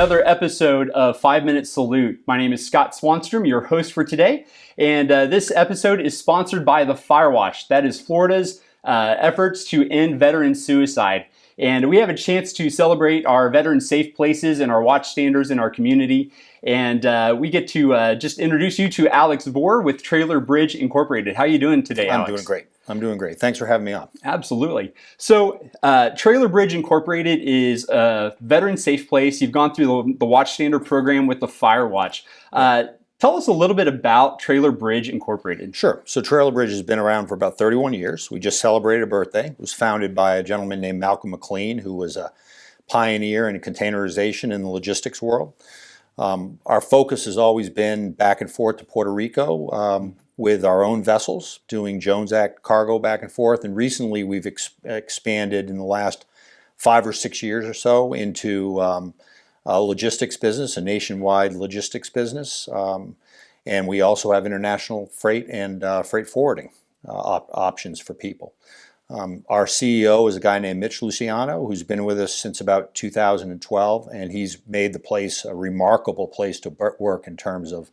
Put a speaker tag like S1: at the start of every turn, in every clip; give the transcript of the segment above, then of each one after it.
S1: another episode of 5 Minute Salute. My name is Scott Swanstrom, your host for today, and this episode is sponsored by the Firewatch. That is Florida's efforts to end veteran suicide. And we have a chance to celebrate our veteran safe places and our watchstanders in our community. And we get to just introduce you to Alex Vohr with Trailer Bridge Incorporated. How are you doing today, Alex?
S2: I'm doing great. Thanks for having me on.
S1: Absolutely. So Trailer Bridge Incorporated is a veteran safe place. You've gone through the Watchstander program with the Firewatch. Tell us a little bit about Trailer Bridge Incorporated.
S2: Sure. So Trailer Bridge has been around for about 31 years. We just celebrated a birthday. It was founded by a gentleman named Malcolm McLean, who was a pioneer in containerization in the logistics world. Our focus has always been back and forth to Puerto Rico with our own vessels, doing Jones Act cargo back and forth. And recently we've expanded in the last 5 or 6 years or so into a logistics business, a nationwide logistics business. And we also have international freight and freight forwarding options for people. Our CEO is a guy named Mitch Luciano, who's been with us since about 2012, and he's made the place a remarkable place to work in terms of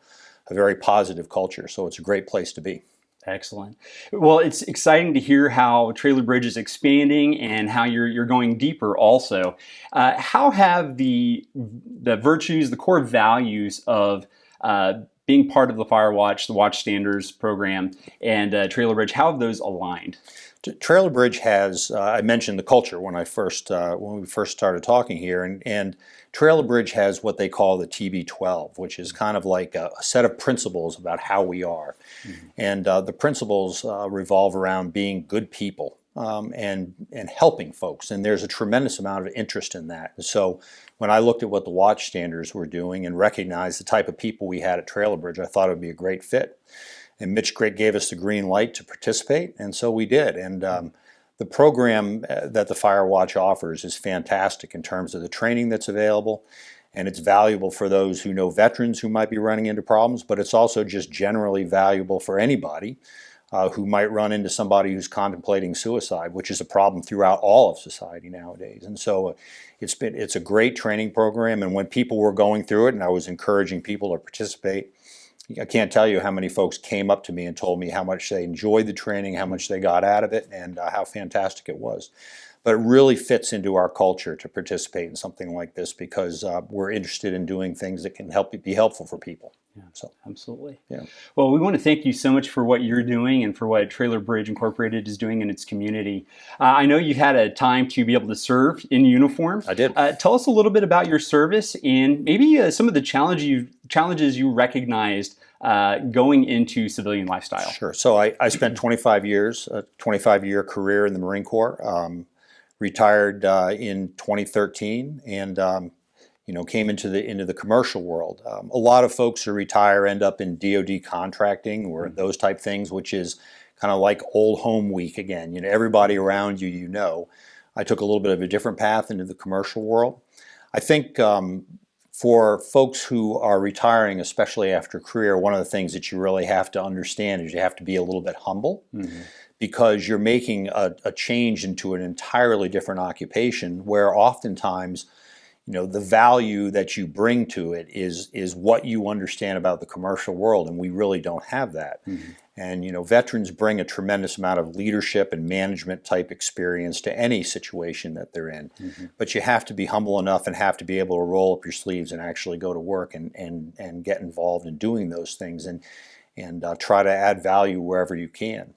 S2: a very positive culture. So it's a great place to be.
S1: Excellent. Well, it's exciting to hear how Trailer Bridge is expanding and how you're going deeper also. How have the virtues, the core values of being part of the Firewatch, the Watchstanders program, and Trailer Bridge, how have those aligned?
S2: Trailer Bridge has, I mentioned the culture when we first started talking here, and Trailer Bridge has what they call the TB12, which is kind of like a set of principles about how we are. Mm-hmm. And the principles revolve around being good people and helping folks, and there's a tremendous amount of interest in that. So when I looked at what the Watchstanders were doing and recognized the type of people we had at Trailer Bridge, I thought it would be a great fit. And Mitch gave us the green light to participate, and so we did. And the program that the Firewatch offers is fantastic in terms of the training that's available, and it's valuable for those who know veterans who might be running into problems, but it's also just generally valuable for anybody who might run into somebody who's contemplating suicide, which is a problem throughout all of society nowadays. And so it's a great training program, and when people were going through it, and I was encouraging people to participate, I can't tell you how many folks came up to me and told me how much they enjoyed the training, how much they got out of it, and how fantastic it was. But it really fits into our culture to participate in something like this because we're interested in doing things that can be helpful for people.
S1: Yeah,
S2: so
S1: absolutely.
S2: Yeah.
S1: Well, we want to thank you so much for what you're doing and for what Trailer Bridge Incorporated is doing in its community. I know you've had a time to be able to serve in uniform.
S2: I did.
S1: Tell us a little bit about your service and maybe some of the challenges you recognized going into civilian lifestyle.
S2: Sure. So I spent 25 years, a 25-year career in the Marine Corps. Retired in 2013, and came into the commercial world. A lot of folks who retire end up in DoD contracting or those type things, which is kind of like old home week again. Everybody around you. I took a little bit of a different path into the commercial world. I think for folks who are retiring, especially after a career, one of the things that you really have to understand is you have to be a little bit humble. Mm-hmm. Because you're making a change into an entirely different occupation where oftentimes, the value that you bring to it is what you understand about the commercial world, and we really don't have that. Mm-hmm. And, veterans bring a tremendous amount of leadership and management type experience to any situation that they're in. Mm-hmm. But you have to be humble enough and have to be able to roll up your sleeves and actually go to work and get involved in doing those things and try to add value wherever you can.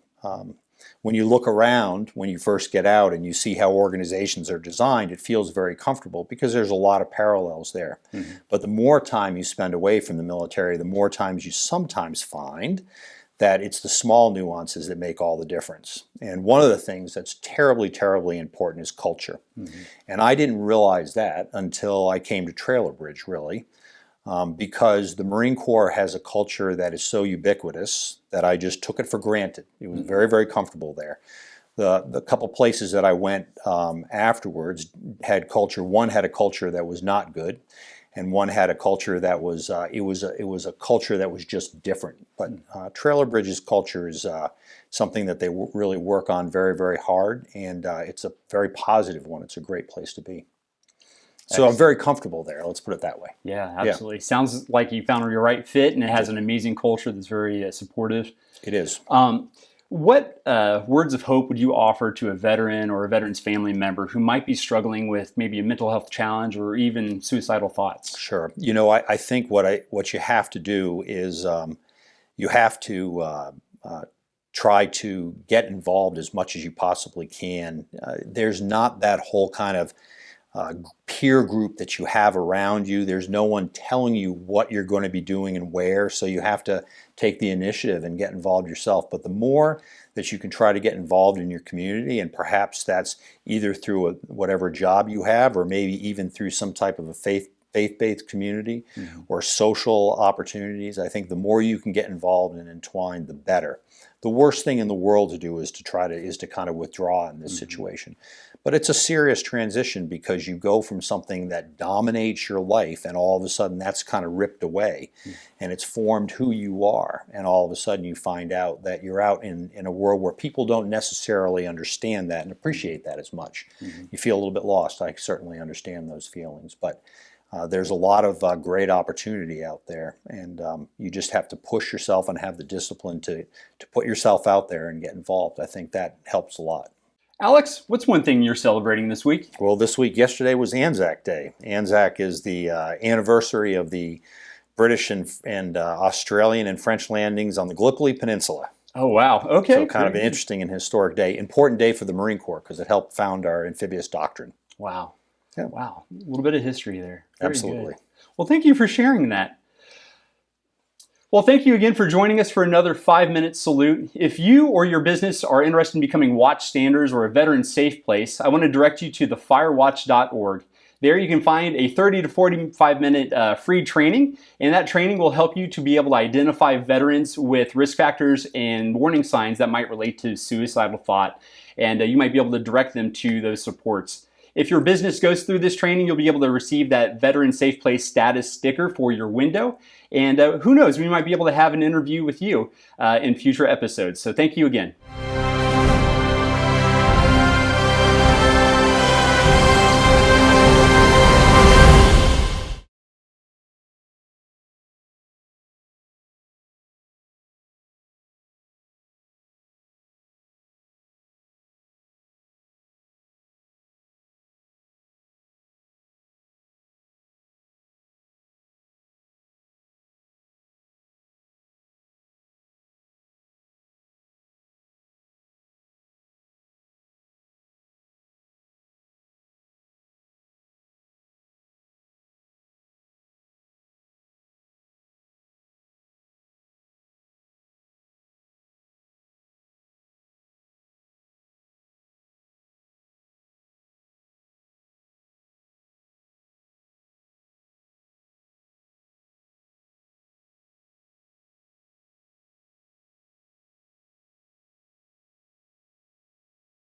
S2: When you look around, when you first get out and you see how organizations are designed, it feels very comfortable because there's a lot of parallels there. Mm-hmm. But the more time you spend away from the military, the more times you sometimes find that it's the small nuances that make all the difference. And one of the things that's terribly, terribly important is culture. Mm-hmm. And I didn't realize that until I came to Trailer Bridge, really. Because the Marine Corps has a culture that is so ubiquitous that I just took it for granted. It was very, very comfortable there. The couple places that I went afterwards had culture. One had a culture that was not good, and one had a culture that was it was a culture that was just different. But Trailer Bridge's culture is something that they really work on very, very hard, and it's a very positive one. It's a great place to be. So I'm very comfortable there. Let's put it that way.
S1: Yeah, absolutely. Sounds like you found your right fit, and it has an amazing culture that's very supportive.
S2: It is.
S1: What words of hope would you offer to a veteran or a veteran's family member who might be struggling with maybe a mental health challenge or even suicidal thoughts?
S2: Sure. I think what you have to do is you have to try to get involved as much as you possibly can. There's not that whole kind of peer group that you have around you. There's no one telling you what you're going to be doing and where, so you have to take the initiative and get involved yourself. But the more that you can try to get involved in your community, and perhaps that's either through whatever job you have, or maybe even through some type of a faith-based community or social opportunities, I think the more you can get involved and entwined, the better. The worst thing in the world to do is to kind of withdraw in this situation. But it's a serious transition, because you go from something that dominates your life, and all of a sudden that's kind of ripped away, and it's formed who you are, and all of a sudden you find out that you're out in a world where people don't necessarily understand that and appreciate that as much. You feel a little bit lost. I certainly understand those feelings, but there's a lot of great opportunity out there, and you just have to push yourself and have the discipline to put yourself out there and get involved. I think that helps a lot.
S1: Alex, what's one thing you're celebrating this week?
S2: Well, yesterday was Anzac Day. Anzac is the anniversary of the British and Australian and French landings on the Gallipoli Peninsula.
S1: Oh, wow. Okay.
S2: So kind of an interesting and historic day. Important day for the Marine Corps, because it helped found our amphibious doctrine.
S1: Wow.
S2: Yeah.
S1: Wow. A little bit of history there. Very
S2: Absolutely.
S1: good. Well, thank you for sharing that. Well, thank you again for joining us for another 5-minute salute. If you or your business are interested in becoming watch standards or a veteran safe place, I want to direct you to thefirewatch.org. There you can find a 30 to 45-minute free training, and that training will help you to be able to identify veterans with risk factors and warning signs that might relate to suicidal thought, and you might be able to direct them to those supports. If your business goes through this training, you'll be able to receive that Veteran Safe Place status sticker for your window. And who knows, we might be able to have an interview with you in future episodes. So thank you again.